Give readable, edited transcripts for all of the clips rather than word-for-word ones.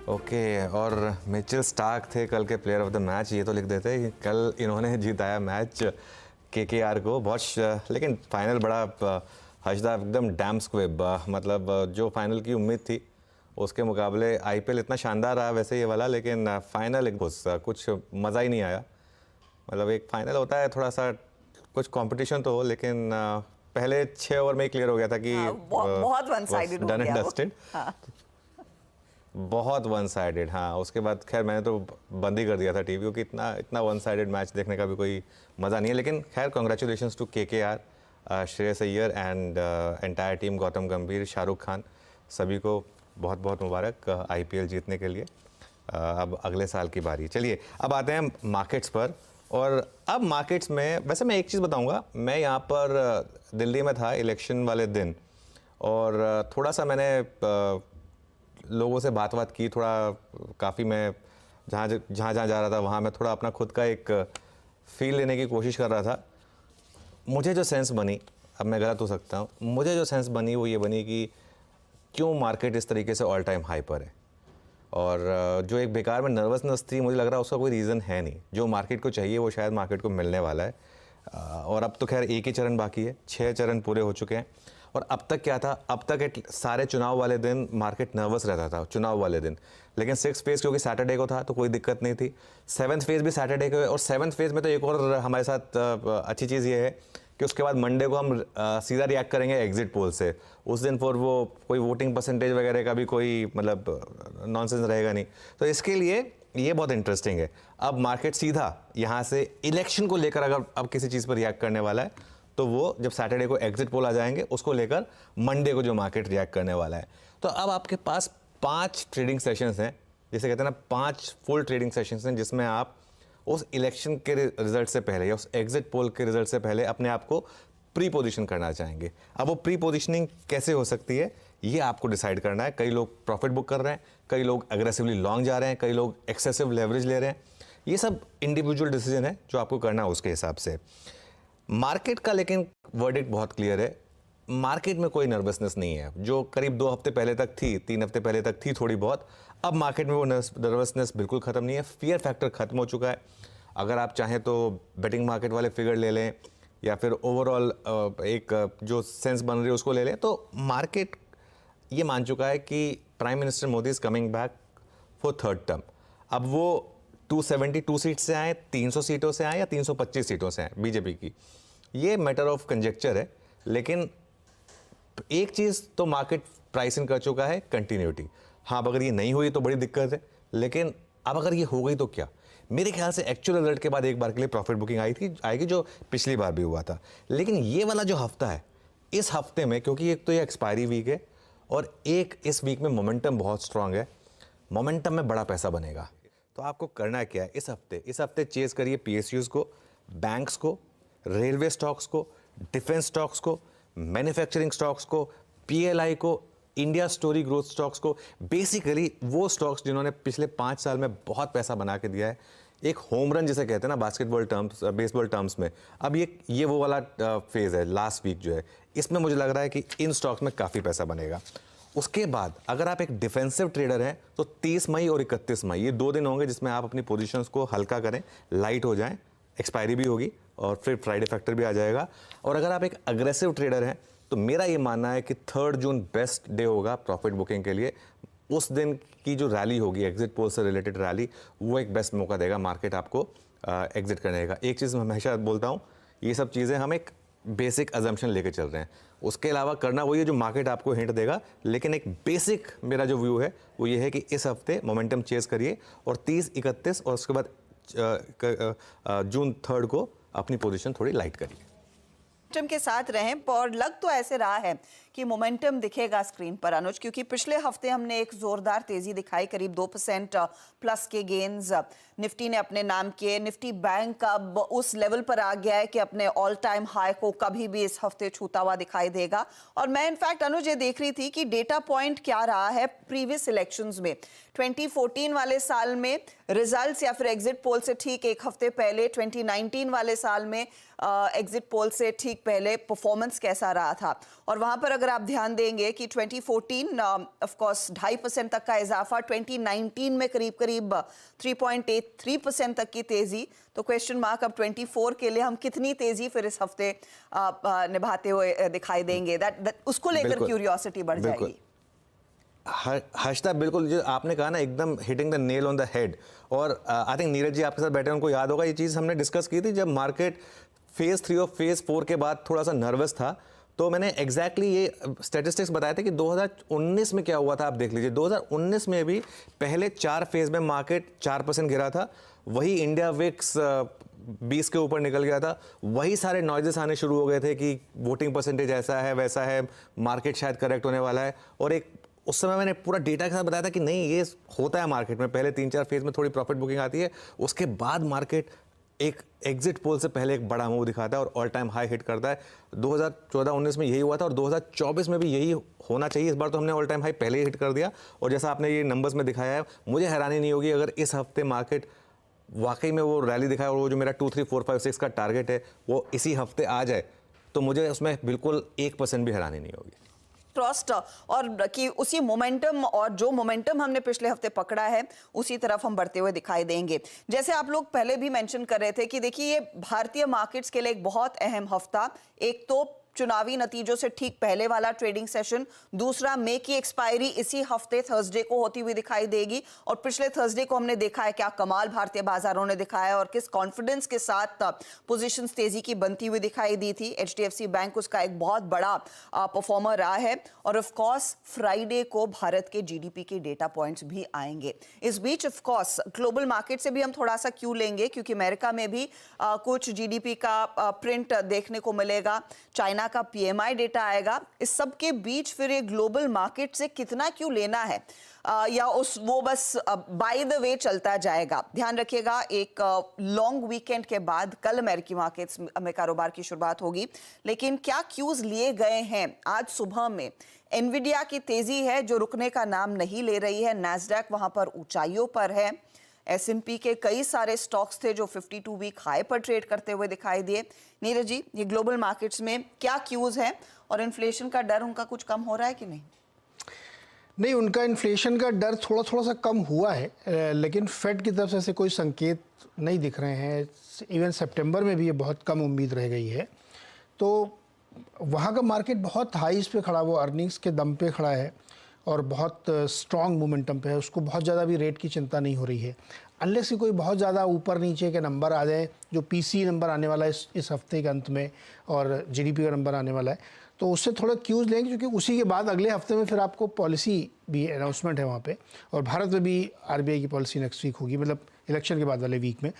Okay और Mitchell Starc थे कल के प्लेयर ऑफ द मैच, ये तो लिख देते कि कल इन्होंने जिताया मैच केकेआर को बहुत। लेकिन फाइनल बड़ा हर्षदा एकदम डैम स्क्विब, मतलब जो फाइनल की उम्मीद थी उसके मुकाबले आईपीएल इतना शानदार रहा वैसे ये वाला, लेकिन फाइनल कुछ मज़ा ही नहीं आया। मतलब एक फाइनल होता है थोड़ा सा कुछ कंपटीशन तो हो, लेकिन पहले 6 ओवर में ही क्लियर हो गया था कि बहुत वन साइडेड हो डन एंड गया डस्टेड। हाँ। बहुत वन साइडेड। हाँ, उसके बाद खैर मैंने तो बंद ही कर दिया था टीवी, क्योंकि इतना वन साइडेड मैच देखने का भी कोई मज़ा नहीं है। लेकिन खैर congratulations to KKR, Shreyas Iyer and entire team, Gautam Gambhir, Shahrukh Khan, सभी को बहुत बहुत मुबारक आईपीएल जीतने के लिए। अब अगले साल की बारी। चलिए अब आते हैं मार्केट्स पर। और अब मार्केट्स में वैसे मैं एक चीज़ बताऊंगा, मैं यहाँ पर दिल्ली में था इलेक्शन वाले दिन, और थोड़ा सा मैंने लोगों से बात की, थोड़ा काफ़ी मैं जहाँ जा रहा था वहाँ मैं थोड़ा अपना खुद का एक फील लेने की कोशिश कर रहा था। मुझे जो सेंस बनी, अब मैं गलत हो सकता हूँ, मुझे जो सेंस बनी वो ये बनी कि क्यों मार्केट इस तरीके से ऑल टाइम हाई पर है। और जो एक बेकार में नर्वसनेस थी, मुझे लग रहा है उसका कोई रीज़न है नहीं। जो मार्केट को चाहिए वो शायद मार्केट को मिलने वाला है। और अब तो खैर एक ही चरण बाकी है, 6 चरण पूरे हो चुके हैं। और अब तक क्या था, अब तक सारे चुनाव वाले दिन मार्केट नर्वस रहता था चुनाव वाले दिन। लेकिन 6th फेज़ क्योंकि सैटरडे को था तो कोई दिक्कत नहीं थी। 7th फेज़ भी सैटरडे को है, और 7th फेज़ में तो एक और हमारे साथ अच्छी चीज़ ये है कि उसके बाद मंडे को हम सीधा रिएक्ट करेंगे एग्जिट पोल से। उस दिन फिर वो कोई वोटिंग परसेंटेज वगैरह का भी कोई मतलब नॉनसेंस रहेगा नहीं। तो इसके लिए ये बहुत इंटरेस्टिंग है। अब मार्केट सीधा यहाँ से इलेक्शन को लेकर अगर अब किसी चीज़ पर रिएक्ट करने वाला है तो वो जब सैटरडे को एग्जिट पोल आ जाएंगे उसको लेकर मंडे को जो मार्केट रिएक्ट करने वाला है। तो अब आपके पास 5 ट्रेडिंग सेशंस हैं, जिसे कहते हैं ना 5 फुल ट्रेडिंग सेशंस हैं, जिसमें आप उस इलेक्शन के रिजल्ट से पहले या उस एग्जिट पोल के रिजल्ट से पहले अपने आप को प्री पोजीशन करना चाहेंगे। अब वो प्री पोजीशनिंग कैसे हो सकती है ये आपको डिसाइड करना है। कई लोग प्रॉफिट बुक कर रहे हैं, कई लोग एग्रेसिवली लॉन्ग जा रहे हैं, कई लोग एक्सेसिव लेवरेज ले रहे हैं। ये सब इंडिविजुअल डिसीजन है जो आपको करना है उसके हिसाब से। मार्केट का लेकिन वर्डिक्ट बहुत क्लियर है, मार्केट में कोई नर्वसनेस नहीं है। जो करीब 2 हफ्ते पहले तक थी, 3 हफ्ते पहले तक थी थोड़ी बहुत, अब मार्केट में वो नर्वसनेस बिल्कुल ख़त्म नहीं है। फियर फैक्टर ख़त्म हो चुका है। अगर आप चाहें तो बेटिंग मार्केट वाले फिगर ले लें या फिर ओवरऑल एक जो सेंस बन रही है उसको ले लें, तो मार्केट ये मान चुका है कि prime minister Modi is coming back for 3rd term. अब वो 272 सीट से आए, 300 सीटों से आए या 325 सीटों से आए बीजेपी की, ये मैटर ऑफ कंजेक्चर है। लेकिन एक चीज़ तो मार्केट प्राइसिंग कर चुका है, कंटिन्यूटी। हाँ, अब अगर ये नहीं हुई तो बड़ी दिक्कत है, लेकिन अब अगर ये हो गई तो क्या। मेरे ख्याल से एक्चुअल रिजल्ट के बाद एक बार के लिए प्रॉफिट बुकिंग आएगी जो पिछली बार भी हुआ था। लेकिन ये वाला जो हफ्ता है, इस हफ्ते में क्योंकि एक तो ये एक्सपायरी वीक है और एक इस वीक में मोमेंटम बहुत स्ट्रांग है, मोमेंटम में बड़ा पैसा बनेगा। तो आपको करना क्या है इस हफ्ते चेज करिए पीएसयूज को, बैंक्स को, रेलवे स्टॉक्स को, डिफेंस स्टॉक्स को, मैन्युफैक्चरिंग स्टॉक्स को, पीएलआई को, इंडिया स्टोरी ग्रोथ स्टॉक्स को, बेसिकली वो स्टॉक्स जिन्होंने पिछले 5 साल में बहुत पैसा बना के दिया है। एक होम रन जिसे कहते हैं ना बेसबॉल टर्म्स में, अब ये वो वाला फेज है लास्ट वीक जो है, इसमें मुझे लग रहा है कि इन स्टॉक्स में काफ़ी पैसा बनेगा। उसके बाद अगर आप एक डिफेंसिव ट्रेडर हैं तो 30 मई और 31 मई ये 2 दिन होंगे जिसमें आप अपनी पोजीशंस को हल्का करें, लाइट हो जाएं, एक्सपायरी भी होगी और फिर फ्राइडे फैक्टर भी आ जाएगा। और अगर आप एक अग्रेसिव ट्रेडर हैं तो मेरा ये मानना है कि 3 जून बेस्ट डे होगा प्रॉफिट बुकिंग के लिए। उस दिन की जो रैली होगी, एग्जिट पोल से रिलेटेड रैली, वो एक बेस्ट मौका देगा मार्केट आपको एग्जिट करने का। एक चीज़ मैं हमेशा बोलता हूँ, ये सब चीज़ें हम एक बेसिक अजम्पशन लेके चल रहे हैं, उसके अलावा करना वही है जो मार्केट आपको हिंट देगा। लेकिन एक बेसिक मेरा जो व्यू है वो ये है कि इस हफ्ते मोमेंटम चेज करिए और 30, 31 और उसके बाद जून 3 को अपनी पोजीशन थोड़ी लाइट करिए। मोमेंटम के साथ रहें, और लग तो ऐसे रहा है कि मोमेंटम दिखेगा स्क्रीन पर अनुज, क्योंकि पिछले हफ्ते हमने एक जोरदार तेजी दिखाई, करीब 2% प्लस के गेन्स निफ्टी ने अपने नाम किए। निफ्टी बैंक अब उस लेवल पर आ गया है कि अपने ऑल टाइम हाई को कभी भी इस हफ्ते छूता हुआ दिखाई देगा। और मैं इनफैक्ट अनुज ये देख रही थी कि डेटा पॉइंट क्या रहा है प्रीवियस इलेक्शंस में। 2014 वाले साल में रिजल्ट्स या फिर एग्जिट पोल से ठीक एक हफ्ते पहले, 2019 वाले साल में एग्जिट पोल से ठीक पहले परफॉर्मेंस कैसा रहा था। और वहां पर अगर आप ध्यान देंगे कि 2014 ऑफ कोर्स 2.5% तक का इजाफा, 2019 में करीब करीब 3.83% तक की तेजी, तो क्वेश्चन मार्क अब 24 के लिए हम कितनी तेजी फिर इस हफ्ते निभाते हुए दिखाई देंगे, उसको लेकर बिल्कुल, क्यूरियोसिटी बढ़ बिल्कुल। जाएगी। हर्षदा, बिल्कुल जो आपने कहा ना, एकदम hitting the nail on the head. और आई थिंक नीरज जी आपके साथ बैठे हैं, उनको याद होगा ये चीज़ हमने डिस्कस की थी जब मार्केट फेज 3 और फेज 4 के बाद थोड़ा सा नर्वस था। तो मैंने एग्जैक्टली ये स्टैटिस्टिक्स बताए थे कि 2019 में क्या हुआ था। आप देख लीजिए 2019 में भी पहले 4 फेज में मार्केट 4% गिरा था, वही इंडिया विक्स 20 के ऊपर निकल गया था, वही सारे नॉइजेस आने शुरू हो गए थे कि वोटिंग परसेंटेज ऐसा है वैसा है, मार्केट शायद करेक्ट होने वाला है। और एक उस समय मैंने पूरा डेटा के साथ बताया था कि नहीं, ये होता है मार्केट में, पहले 3-4 फेज में थोड़ी प्रॉफिट बुकिंग आती है, उसके बाद मार्केट एक एग्जिट पोल से पहले एक बड़ा मूव दिखाता है और ऑल टाइम हाई हिट करता है। 2014-19 में यही हुआ था और 2024 में भी यही होना चाहिए। इस बार तो हमने ऑल टाइम हाई पहले ही हिट कर दिया। और जैसा आपने ये नंबर्स में दिखाया है, मुझे हैरानी नहीं होगी अगर इस हफ्ते मार्केट वाकई में वो रैली दिखाए और वो जो मेरा 2, 3, 4, 5, 6 का टारगेट है वो इसी हफ्ते आ जाए, तो मुझे उसमें बिल्कुल 1% भी हैरानी नहीं होगी। ट्रस्ट और कि उसी मोमेंटम, और जो मोमेंटम हमने पिछले हफ्ते पकड़ा है उसी तरफ हम बढ़ते हुए दिखाई देंगे। जैसे आप लोग पहले भी मेंशन कर रहे थे कि देखिए, ये भारतीय मार्केट्स के लिए एक बहुत अहम हफ्ता, एक तो चुनावी नतीजों से ठीक पहले वाला ट्रेडिंग सेशन, दूसरा मई की एक्सपायरी इसी हफ्ते थर्सडे को होती हुई दिखाई देगी। और पिछले थर्सडे को हमने देखा है क्या कमाल भारतीय बाजारों ने दिखाया और किस कॉन्फिडेंस के साथ पोजीशंस तेजी की बनती हुई दिखाई दी थी। एचडीएफसी बैंक उसका एक बहुत बड़ा परफॉर्मर रहा है। और ऑफ कोर्स फ्राइडे को भारत के जीडीपी के डेटा पॉइंट्स भी आएंगे। इस बीच ऑफ कोर्स ग्लोबल मार्केट से भी हम थोड़ा सा क्यू लेंगे, क्योंकि अमेरिका में भी कुछ जीडीपी का प्रिंट देखने को मिलेगा, चाइना का पीएमआई डेटा आएगा। इस सब के बीच फिर ये ग्लोबल मार्केट से कितना क्यों लेना है, या वो बस बाय द वे चलता जाएगा। ध्यान रखिएगा, एक लॉन्ग वीकेंड के बाद कल अमेरिकी मार्केट्स में कारोबार की शुरुआत होगी, लेकिन क्या क्यूज लिए गए हैं आज सुबह में? एनवीडिया की तेजी है जो रुकने का नाम नहीं ले रही है, नैस्डैक वहां पर ऊंचाइयों पर है, एसएमपी के कई सारे स्टॉक्स थे जो 52 वीक हाई पर ट्रेड करते हुए दिखाई दिए। नीरज जी, ये ग्लोबल मार्केट्स में क्या क्यूज हैं और इन्फ्लेशन का डर उनका कुछ कम हो रहा है कि नहीं? नहीं, उनका इन्फ्लेशन का डर थोड़ा सा कम हुआ है, लेकिन फेड की तरफ से ऐसे कोई संकेत नहीं दिख रहे हैं। इवन सितंबर में भी ये बहुत कम उम्मीद रह गई है। तो वहाँ का मार्केट बहुत हाईस पे खड़ा, वो अर्निंग्स के दम पे खड़ा है और बहुत स्ट्रॉन्ग मोमेंटम पे है। उसको बहुत ज़्यादा भी रेट की चिंता नहीं हो रही है, अनलेस कि कोई बहुत ज़्यादा ऊपर नीचे के नंबर आ जाए। जो पीसी नंबर आने वाला है इस हफ्ते के अंत में और जीडीपी का नंबर आने वाला है, तो उससे थोड़ा क्यूज लेंगे, क्योंकि उसी के बाद अगले हफ्ते में फिर आपको पॉलिसी भी अनाउंसमेंट है वहाँ पे, और भारत में भी आरबीआई की पॉलिसी नेक्स्ट वीक होगी, मतलब इलेक्शन के बाद वाले वीक में,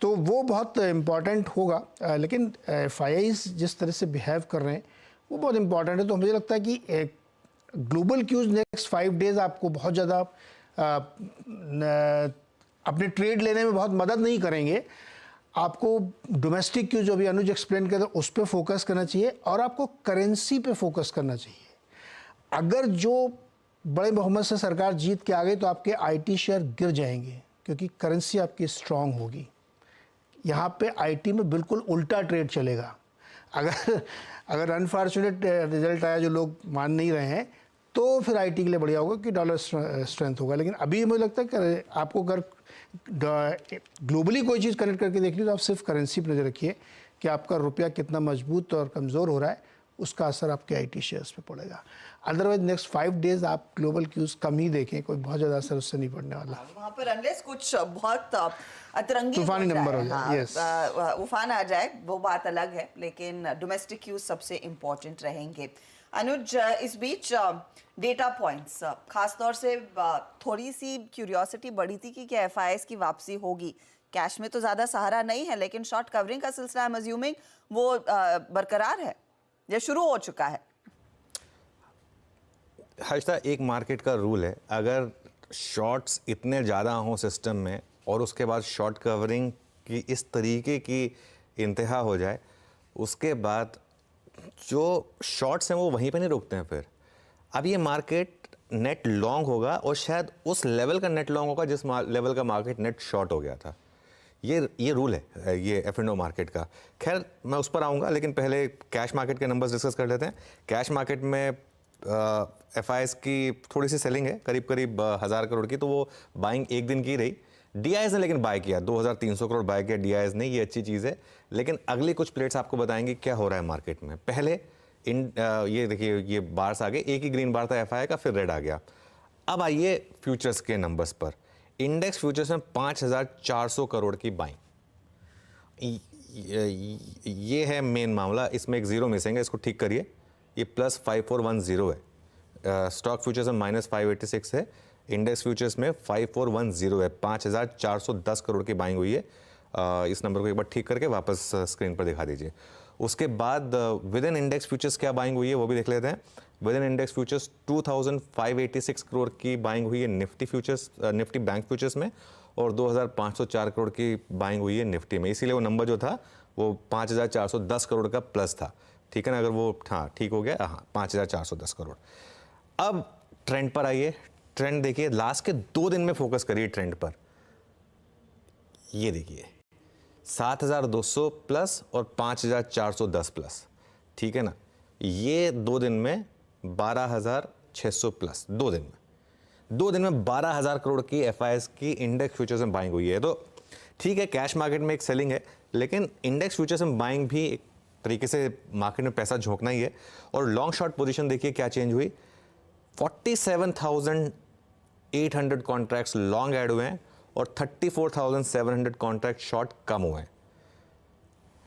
तो वो बहुत इम्पॉर्टेंट होगा। लेकिन FIIs जिस तरह से बिहेव कर रहे हैं वो बहुत इंपॉर्टेंट है। तो मुझे लगता है कि ग्लोबल क्यूज नेक्स्ट 5 डेज आपको बहुत ज़्यादा अपने ट्रेड लेने में बहुत मदद नहीं करेंगे। आपको डोमेस्टिक क्यूज जो भी अनुज एक्सप्लेन कर उस पर फोकस करना चाहिए और आपको करेंसी पे फोकस करना चाहिए। अगर जो बड़े बहुमत से सरकार जीत के आ गई तो आपके आईटी शेयर गिर जाएंगे, क्योंकि करेंसी आपकी स्ट्रांग होगी। यहाँ पे आईटी में बिल्कुल उल्टा ट्रेड चलेगा। अगर अनफॉर्चुनेट रिजल्ट आया जो लोग मान नहीं रहे हैं, तो फिर आईटी के लिए बढ़िया होगा कि डॉलर स्ट्रेंथ होगा। लेकिन अभी मुझे लगता है कि आपको अगर ग्लोबली कोई चीज़ कनेक्ट करके देख ली तो आप सिर्फ करेंसी पर नजर रखिए कि आपका रुपया कितना मजबूत और कमज़ोर हो रहा है, उसका असर आपके आईटी शेयर्स पे पड़ेगा। अदरवाइज नेक्स्ट 5 डेज आप ग्लोबल क्यूज कम ही देखें, कोई बहुत ज़्यादा असर उससे नहीं पड़ने वाला। वहाँ पर अनलेस कुछ बहुत अतरंगी तूफानी नंबर हो जाए, यस, उफान आ जाए, वो बात अलग है, लेकिन डोमेस्टिक क्यूज सबसे इम्पोर्टेंट रहेंगे। अनुज, इस बीच डेटा पॉइंट्स, खासतौर से थोड़ी सी क्यूरियोसिटी बढ़ी थी कि क्या FIIs की वापसी होगी। कैश में तो ज़्यादा सहारा नहीं है, लेकिन शॉर्ट कवरिंग का सिलसिला आई एम अज्यूमिंग वो बरकरार है या शुरू हो चुका है? हर्षदा, एक मार्केट का रूल है, अगर शॉर्ट्स इतने ज़्यादा हों सिस्टम में और उसके बाद शॉर्ट कवरिंग की इस तरीके की इंतहा हो जाए, उसके बाद जो शॉर्ट्स हैं वो वहीं पे नहीं रुकते हैं। फिर अब ये मार्केट नेट लॉन्ग होगा और शायद उस लेवल का नेट लॉन्ग होगा जिस लेवल का मार्केट नेट शॉर्ट हो गया था। ये रूल है ये F&O मार्केट का। खैर मैं उस पर आऊँगा, लेकिन पहले कैश मार्केट के नंबर्स डिस्कस कर लेते हैं। कैश मार्केट में FIs की थोड़ी सी सेलिंग है, करीब करीब 1000 करोड़ की, तो वो बाइंग एक दिन की रही। DIs ने लेकिन बाय किया, 2300 करोड़ बाय किया DIs ने, ये अच्छी चीज़ है। लेकिन अगली कुछ प्लेट्स आपको बताएंगे क्या हो रहा है मार्केट में। पहले ये देखिए, ये बार्स आ गए, एक ही ग्रीन बार था FI का, फिर रेड आ गया। अब आइए फ्यूचर्स के नंबर्स पर। इंडेक्स फ्यूचर्स में 5400 करोड़ की बाइंग, ये है मेन मामला। इसमें एक जीरो मिसिंग है, इसको ठीक करिए। ये +5410 है। स्टॉक फ्यूचर्स में -586 है, इंडेक्स फ्यूचर्स में 5410 है। 5410 करोड़ की बाइंग हुई है। इस नंबर को एक बार ठीक करके वापस स्क्रीन पर दिखा दीजिए। उसके बाद विद इन इंडेक्स फ्यूचर्स क्या बाइंग हुई है वो भी देख लेते हैं। With in index futures 2586 crore की बाइंग हुई है Nifty futures, Nifty bank futures में, और 2504 करोड़ की बाइंग हुई है निफ्टी में। इसीलिए वो नंबर जो था वो 5410 करोड़ का प्लस था, ठीक है ना। अगर वो हाँ ठीक हो गया, हाँ 5410 करोड़। अब ट्रेंड पर आइए। ट्रेंड देखिए, लास्ट के 2 दिन में फोकस करिए ट्रेंड पर। ये देखिए 7200 प्लस और 5410 प्लस, ठीक है ना। ये 2 दिन में 12600 प्लस, 2 दिन में 12000 करोड़ की FIs की इंडेक्स फ्यूचर्स में बाइंग हुई है। तो ठीक है, कैश मार्केट में एक सेलिंग है, लेकिन इंडेक्स फ्यूचर्स में बाइंग भी एक तरीके से मार्केट में पैसा झोंकना ही है। और लॉन्ग शॉर्ट पोजीशन देखिए क्या चेंज हुई। 47,800 कॉन्ट्रैक्ट्स लॉन्ग ऐड हुए हैं और 34,700 कॉन्ट्रैक्ट शॉर्ट कम हुए हैं।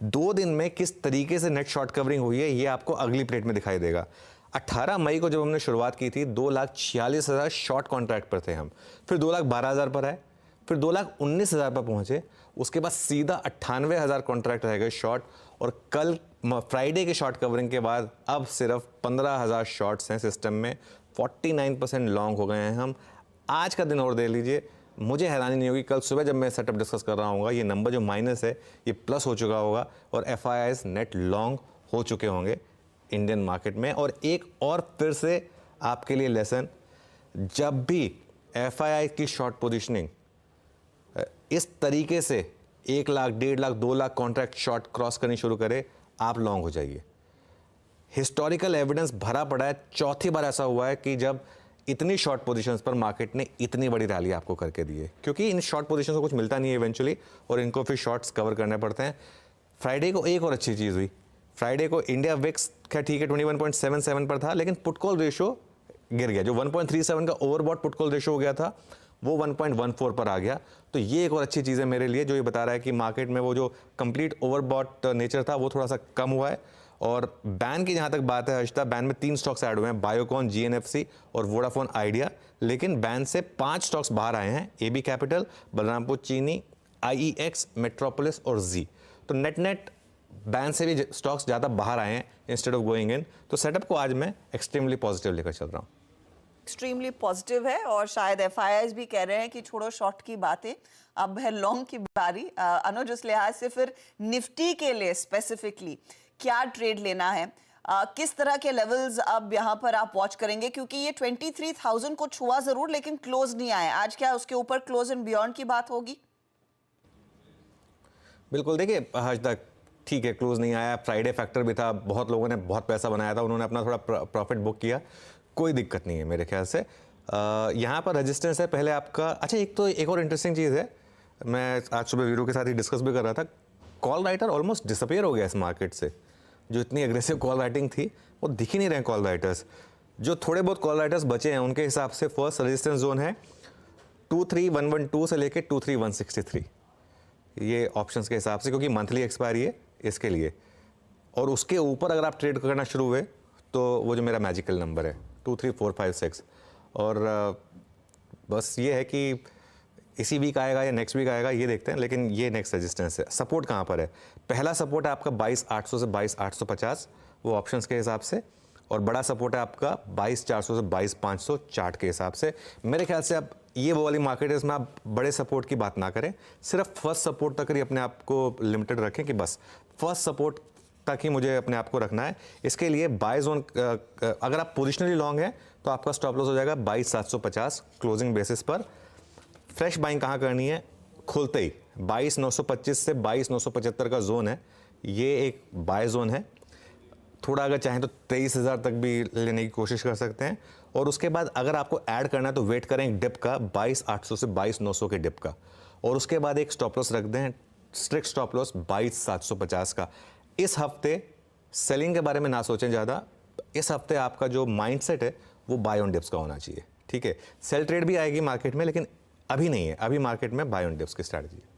2 दिन में किस तरीके से नेट शॉर्ट कवरिंग हुई है ये आपको अगली प्लेट में दिखाई देगा। 18 मई को जब हमने शुरुआत की थी 2,46,000 शॉर्ट कॉन्ट्रैक्ट पर थे हम, फिर 2,12,000 पर आए, फिर 2,19,000 पर पहुंचे, उसके बाद सीधा 98,000 कॉन्ट्रैक्ट रह गए शॉर्ट। और कल फ्राइडे के शॉर्ट कवरिंग के बाद अब सिर्फ 15,000 शॉर्ट्स हैं सिस्टम में, 49% लॉन्ग हो गए हैं हम। आज का दिन और दे लीजिए, मुझे हैरानी नहीं होगी कल सुबह जब मैं सेटअप डिस्कस कर रहा हूँ ये नंबर जो माइनस है ये प्लस हो चुका होगा और FIs नेट लॉन्ग हो चुके होंगे इंडियन मार्केट में। और एक और फिर से आपके लिए लेसन, जब भी FI की शॉर्ट पोजीशनिंग इस तरीके से 1 lakh, 1.5 lakh, 2 lakh contract short cross करनी शुरू करे, आप लॉन्ग हो जाइए। हिस्टोरिकल एविडेंस भरा पड़ा है, चौथी बार ऐसा हुआ है कि जब इतनी शॉर्ट पोजीशंस पर मार्केट ने इतनी बड़ी रैली आपको करके दी है, क्योंकि इन शॉर्ट पोजीशंस को कुछ मिलता नहीं है इवेंचुअली और इनको फिर शॉर्ट्स कवर करने पड़ते हैं। फ्राइडे को एक और अच्छी चीज़ हुई, फ्राइडे को इंडिया विक्स क्या ठीक है 21.77 पर था, लेकिन पुट कॉल रेशियो गिर गया। जो 1.37 का ओवरबॉट पुट कॉल रेशियो हो गया था वो 1.14 पर आ गया। तो ये एक और अच्छी चीज़ है मेरे लिए, जो ये बता रहा है कि मार्केट में वो जो कंप्लीट ओवरबॉट नेचर था वो थोड़ा सा कम हुआ है। और बैन की जहाँ तक बात है हर्षिता, बैन में 3 स्टॉक्स ऐड हुए हैं, बायोकॉन, GNFC और वोडाफोन आइडिया। लेकिन बैन से 5 स्टॉक्स बाहर आए हैं, AB कैपिटल, बलरामपुर चीनी, IEX, मेट्रोपोलिस और Z। तो नेट बैन से भी स्टॉक्स ज़्यादा बाहर आए हैं इंस्टेड ऑफ गोइंग इन। तो सेटअप को आज मैं एक्सट्रीमली पॉजिटिव लेकर चल रहा हूँ। एक्सट्रीमली पॉजिटिव है और शायद FIs भी कह रहे हैं कि छोड़ो शॉर्ट की बातें, अब है लॉन्ग की बारी। अनुज, उस लिहाज से फिर निफ्टी के लिए स्पेसिफिकली क्या ट्रेड लेना है, किस तरह के लेवल्स अब यहाँ पर आप वॉच करेंगे, क्योंकि ये 23,000 को छुआ जरूर लेकिन क्लोज नहीं आए। आज क्या उसके ऊपर क्लोज एंड बियॉन्ड की बात होगी? बिल्कुल, देखिए आज तक ठीक है, क्लोज नहीं आया, फ्राइडे फैक्टर भी था, बहुत लोगों ने बहुत पैसा बनाया था, उन्होंने अपना थोड़ा प्रॉफिट बुक किया, कोई दिक्कत नहीं है मेरे ख्याल से। यहाँ पर रेजिस्टेंस है पहले आपका। अच्छा, एक और इंटरेस्टिंग चीज़ है, मैं आज सुबह वीरू के साथ ही डिस्कस भी कर रहा था, कॉल राइटर ऑलमोस्ट डिसअपियर हो गया इस मार्केट से। जो इतनी एग्रेसिव कॉल राइटिंग थी वो दिख ही नहीं रहे कॉल राइटर्स। जो थोड़े बहुत कॉल राइटर्स बचे हैं उनके हिसाब से फर्स्ट रेजिस्टेंस जोन है 23,112 से लेके 23,163, ये ऑप्शंस के हिसाब से, क्योंकि मंथली एक्सपायरी है इसके लिए। और उसके ऊपर अगर आप ट्रेड करना शुरू हुए तो वो जो मेरा मैजिकल नंबर है 23456। और बस ये है कि इसी वीक आएगा या नेक्स्ट वीक आएगा ये देखते हैं, लेकिन ये नेक्स्ट रेजिस्टेंस है। सपोर्ट कहाँ पर है? पहला सपोर्ट है आपका 22,800 से 22,850 वो ऑप्शंस के हिसाब से, और बड़ा सपोर्ट है आपका 22,400 से 22,500 चार्ट के हिसाब से। मेरे ख्याल से अब ये वो वाली मार्केट है इसमें आप बड़े सपोर्ट की बात ना करें, सिर्फ फर्स्ट सपोर्ट तक ही अपने आप को लिमिटेड रखें कि बस फर्स्ट सपोर्ट तक ही मुझे अपने आप को रखना है। इसके लिए बाय जोन, अगर आप पोजिशनली लॉन्ग हैं तो आपका स्टॉप लॉस हो जाएगा 22,750 क्लोजिंग बेसिस पर। फ्रेश बाइंग कहाँ करनी है? खुलते ही 22,925 से 22,975 का जोन है, ये एक बाय जोन है। थोड़ा अगर चाहें तो 23,000 तक भी लेने की कोशिश कर सकते हैं। और उसके बाद अगर आपको ऐड करना है तो वेट करें एक डिप का 22,800 से 22,900 के डिप का, और उसके बाद एक स्टॉप लॉस रख दें, स्ट्रिक्ट स्टॉप लॉस 22,750 का। इस हफ्ते सेलिंग के बारे में ना सोचें ज़्यादा, इस हफ्ते आपका जो माइंडसेट है वो बाय ऑन डिप्स का होना चाहिए, ठीक है। सेल ट्रेड भी आएगी मार्केट में, लेकिन अभी नहीं है, अभी मार्केट में बाय ऑन डिप्स की स्ट्रैटेजी है।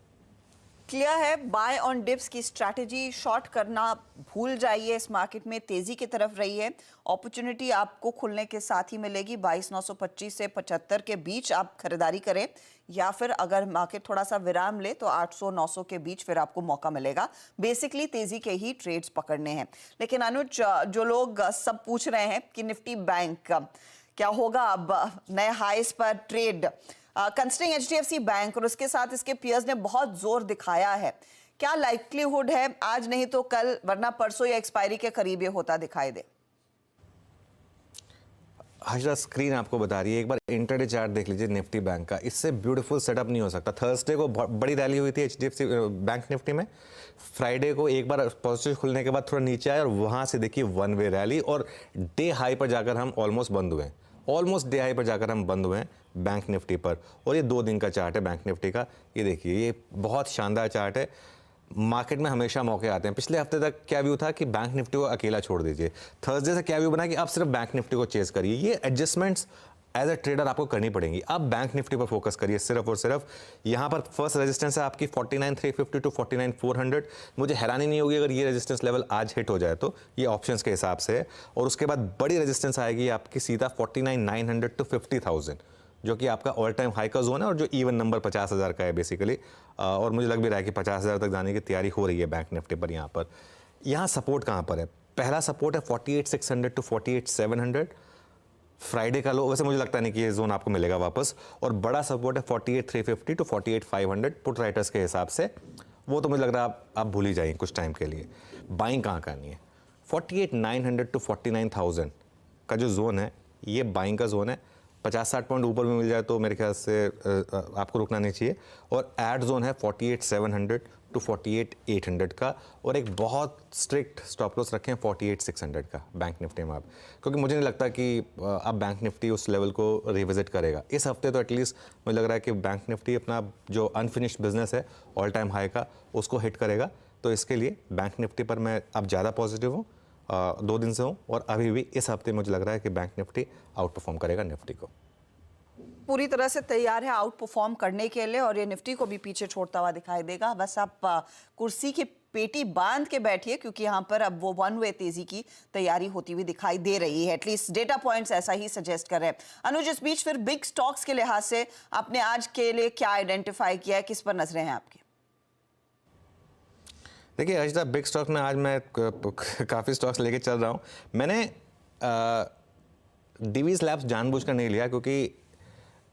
क्लियर है, बाय ऑन डिप्स की स्ट्रैटेजी, शॉर्ट करना भूल जाइए। इस मार्केट में तेजी की तरफ रही है, अपॉर्चुनिटी आपको खुलने के साथ ही मिलेगी। 22,925 से 75 के बीच आप खरीदारी करें, या फिर अगर मार्केट थोड़ा सा विराम ले तो 800-900 के बीच फिर आपको मौका मिलेगा। बेसिकली तेजी के ही ट्रेड्स पकड़ने हैं। लेकिन अनुज, जो लोग सब पूछ रहे हैं कि निफ्टी बैंक क्या होगा अब नए हाईस पर ट्रेड, कंसिडरिंग एचडीएफसी बैंक और उसके साथ इसके पियर्स ने बहुत जोर दिखाया है, क्या लाइक्लीहुड है आज नहीं तो कल, वरना परसों या एक्सपायरी के करीब ये होता दिखाई दे? हाजरा स्क्रीन आपको बता रही है, एक बार इंटरडे चार्ट देख लीजिए निफ्टी बैंक का, इससे ब्यूटीफुल सेटअप नहीं हो सकता। थर्सडे को बड़ी रैली हुई थी एचडीएफसी बैंक निफ्टी में, फ्राइडे को एक बार पॉजिटिव खुलने के बाद थोड़ा नीचे आया और वहां से देखिए वन वे रैली, और डे हाई पर जाकर हम ऑलमोस्ट बंद हुए हैं, ऑलमोस्ट डे हाई पर जाकर हम बंद हुए हैं बैंक निफ्टी पर। और ये 2 दिन का चार्ट है बैंक निफ्टी का, ये देखिए ये बहुत शानदार चार्ट है। मार्केट में हमेशा मौके आते हैं। पिछले हफ्ते तक क्या व्यू था कि बैंक निफ्टी को अकेला छोड़ दीजिए, थर्सडे से क्या व्यू बना कि अब सिर्फ बैंक निफ्टी को चेस करिए। ये एडजस्टमेंट्स एज अ ट्रेडर आपको करनी पड़ेंगी। आप बैंक निफ्टी पर फोकस करिए सिर्फ और सिर्फ। यहाँ पर फर्स्ट रेजिस्टेंस है आपकी 49,350 टू 49,400। मुझे हैरानी नहीं होगी अगर ये रेजिस्टेंस लेवल आज हिट हो जाए तो, ये ऑप्शंस के हिसाब से है। और उसके बाद बड़ी रेजिस्टेंस आएगी आपकी सीधा 49,900 टू 50,000, जो कि आपका ऑल टाइम हाई का जोन है और जो इवन नंबर 50,000 का है बेसिकली। और मुझे लग भी रहा है कि 50,000 तक जाने की तैयारी हो रही है बैंक निफ्टी पर। यहाँ सपोर्ट कहाँ पर है? पहला सपोर्ट है 48,600 टू 48,700, फ्राइडे का लो। वैसे मुझे लगता नहीं कि ये जोन आपको मिलेगा वापस। और बड़ा सपोर्ट है 48,350 टू 48,500 पुट राइटर्स के हिसाब से, वो तो मुझे लग रहा है आप भूल ही जाएंगे कुछ टाइम के लिए। बाइंग कहाँ करनी है? 48,900 टू 49,000 का जो जोन है ये बाइंग का जोन है। 50-60 पॉइंट ऊपर में मिल जाए तो मेरे ख्याल से आपको रुकना नहीं चाहिए। और एड जोन है 48,700 टू 48,800 का, और एक बहुत स्ट्रिक्ट स्टॉप लॉस रखें 48,600 का बैंक निफ्टी में आप, क्योंकि मुझे नहीं लगता कि अब बैंक निफ्टी उस लेवल को रिविजिट करेगा इस हफ्ते। तो एटलीस्ट मुझे लग रहा है कि बैंक निफ्टी अपना जो अनफिनिश्ड बिजनेस है ऑल टाइम हाई का, उसको हिट करेगा। तो इसके लिए बैंक निफ्टी पर मैं अब ज़्यादा पॉजिटिव हूँ, 2 दिन से हूँ, और अभी भी इस हफ्ते मुझे लग रहा है कि बैंक निफ्टी आउट परफॉर्म करेगा निफ्टी को। पूरी तरह से तैयार है आउट परफॉर्म करने के लिए, और ये निफ्टी को भी पीछे छोड़ता हुआ दिखाई देगा। बस आप कुर्सी की पेटी बांध के बैठिए, क्योंकि यहाँ पर अब वो वन वे तेजी की तैयारी होती हुई दिखाई दे रही है। एटलीस्ट डेटा पॉइंट्स ऐसा ही सजेस्ट कर रहे हैं। अनुज, इस बीच फिर बिग स्टॉक्स के लिहाज से आपने आज के लिए क्या आइडेंटिफाई किया है, किस पर नजरें हैं आपकी? देखिए अजदा, बिग स्टॉक में आज मैं काफ़ी स्टॉक्स लेके चल रहा हूँ। मैंने डिवीज लैब्स जानबूझकर नहीं लिया, क्योंकि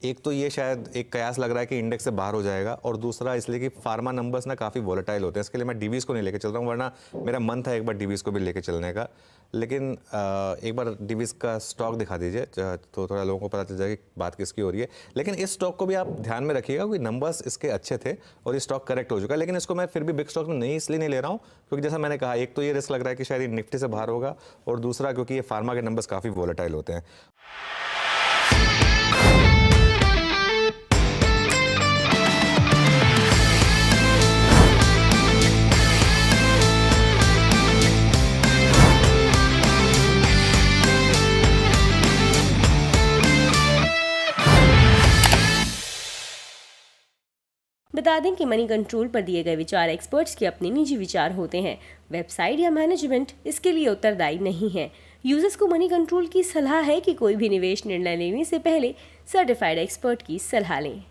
एक तो ये शायद एक कयास लग रहा है कि इंडेक्स से बाहर हो जाएगा, और दूसरा इसलिए कि फार्मा नंबर्स ना काफ़ी वॉलेटाइल होते हैं। इसके लिए मैं डीवीज़ को नहीं लेके चल रहा हूँ, वरना मेरा मन था एक बार डीवीज़ को भी लेके चलने का। लेकिन एक बार डीवीज़ का स्टॉक दिखा दीजिए तो थोड़ा लोगों को पता चल जाएगा कि बात किसकी हो रही है। लेकिन इस स्टॉक को भी आप ध्यान में रखिएगा, क्योंकि नंबर्स इसके अच्छे थे और ये स्टॉक करेक्ट हो चुका है। लेकिन इसको मैं फिर भी बिग स्टॉक में नहीं इसलिए नहीं ले रहा हूँ, क्योंकि जैसा मैंने कहा, एक तो ये रिस्क लग रहा है कि शायद ये निफ्टी से बाहर होगा, और दूसरा क्योंकि ये फार्मा के नंबर्स काफ़ी वॉलेटाइल होते हैं। बता दें कि मनी कंट्रोल पर दिए गए विचार एक्सपर्ट्स के अपने निजी विचार होते हैं। वेबसाइट या मैनेजमेंट इसके लिए उत्तरदायी नहीं है। यूजर्स को मनी कंट्रोल की सलाह है कि कोई भी निवेश निर्णय लेने से पहले सर्टिफाइड एक्सपर्ट की सलाह लें।